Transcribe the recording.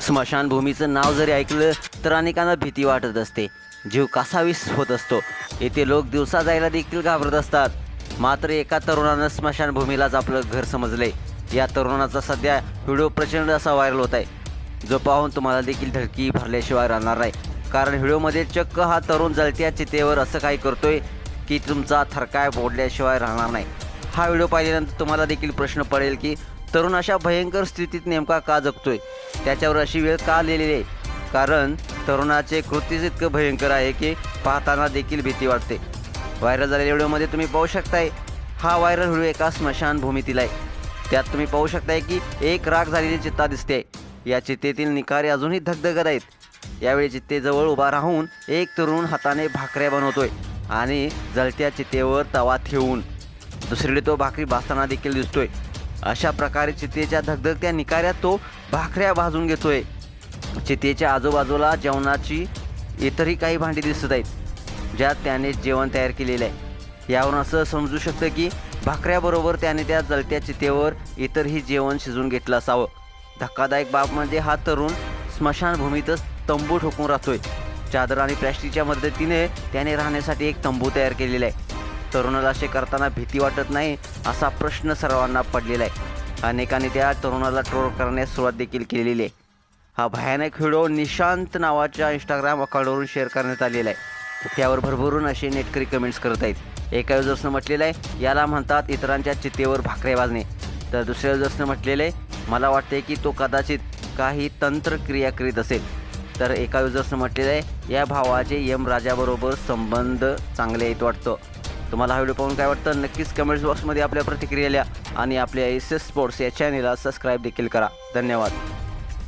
स्मशानभूमीचं नाव जरी ऐकलं तर अनेकांना भीती वाटत असते, जीव कासावीस होत असतो. येथे लोक दिवसा जायला देखील घाबरत असतात. मात्र एका तरुणानं स्मशानभूमीलाच आपलं घर समजले. या तरुणाचा सध्या व्हिडिओ प्रचंड असा व्हायरल होत आहे, जो पाहून तुम्हाला देखील धडकी भरल्याशिवाय राहणार नाही. कारण व्हिडिओमध्ये चक्क हा तरुण जळत्या चितेवर असं काही करतोय की तुमचा थरकाय बोलल्याशिवाय राहणार नाही. हा व्हिडिओ पाहिल्यानंतर तुम्हाला देखील प्रश्न पडेल की तरुण अशा भयंकर स्थितीत नेमका का जगतोय, त्याच्यावर अशी वेळ का लिहिलेली आहे. कारण तरुणाचे कृत्यच इतकं भयंकर आहे की पाहताना देखील भीती वाटते. व्हायरल झालेल्या व्हिडिओमध्ये तुम्ही पाहू शकताय, हा व्हायरल व्हिडिओ एका स्मशानभूमीतील आहे. त्यात तुम्ही पाहू शकताय की एक राख झालेली चित्ता दिसते. या चितेतील निखारे अजूनही धगधगत आहेत. यावेळी चितेजवळ उभा राहून एक तरुण हाताने भाकऱ्या बनवतोय आणि जळत्या चितेवर तवा ठेवून दुसरीकडे तो भाकरी भाजताना देखील दिसतोय. अशा प्रकारे चितेच्या धगधगत्या निखाऱ्यात तो भाकऱ्या भाजून घेतोय. चितेच्या आजूबाजूला जेवणाची इतरही काही भांडी दिसत आहेत, ज्यात त्याने जेवण तयार केलेलं आहे. यावरून असं समजू शकतं की भाकऱ्याबरोबर त्याने त्या जळत्या चितेवर इतरही जेवण शिजवून घेतलं असावं. धक्कादायक बाब म्हणजे हा तरुण स्मशानभूमीतच तंबू ठोकून राहतोय. चादर आणि प्लॅस्टिकच्या मदतीने त्याने राहण्यासाठी एक तंबू तयार केलेला आहे. तरुणाला असे करताना भीती वाटत नाही असा प्रश्न सर्वांना पडलेला आहे. अनेकांनी त्या तरुणाला ट्रोल करण्यास सुरुवात देखील केलेली आहे. हा भयानक व्हिडिओ निशांत नावाच्या इंस्टाग्राम अकाउंटवरून शेअर करण्यात आलेला आहे. त्यावर भरभरून असे नेटकरी कमेंट्स करत आहेत. एका युजर्सनं म्हटलेलं आहे, याला म्हणतात इतरांच्या चितेवर भाकऱ्या वाजणे. तर दुसऱ्या युजर्सनं म्हटलेलं आहे, मला वाटते की तो कदाचित काही तंत्रक्रिया करीत असेल. तर एका युजर्सनं म्हटलेलं आहे, या भावाचे यमराजाबरोबर संबंध चांगले आहेत वाटतं. तुम्हाला हा व्हिडिओ पाहून काय वाटतं नक्कीच कमेंट्स बॉक्समध्ये आपल्या प्रतिक्रिया लिहा आणि आपल्या एस एस स्पोर्ट्स या चॅनेलला सबस्क्राईब देखील करा. धन्यवाद.